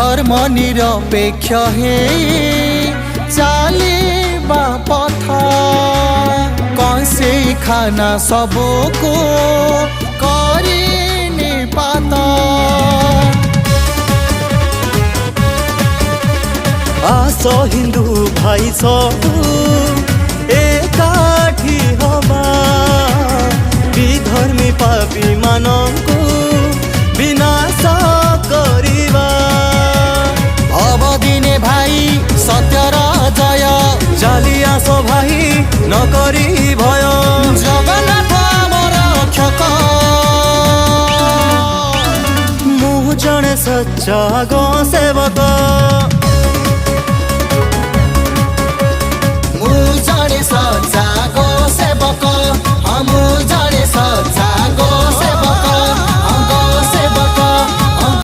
धर्म निरपेक्ष हे चालिबा पथ कंसे खाना सबको करिने पात आस हिंदू भाई सब एकाठी हवा विधर्मी पापी मानंकु विनाश करिबा अब दिने भाई सत्यर जय चाली आस भाई न करी भय जगन्नाथ आमर रक्षक मु जने सच्चा गो सेवक मुझ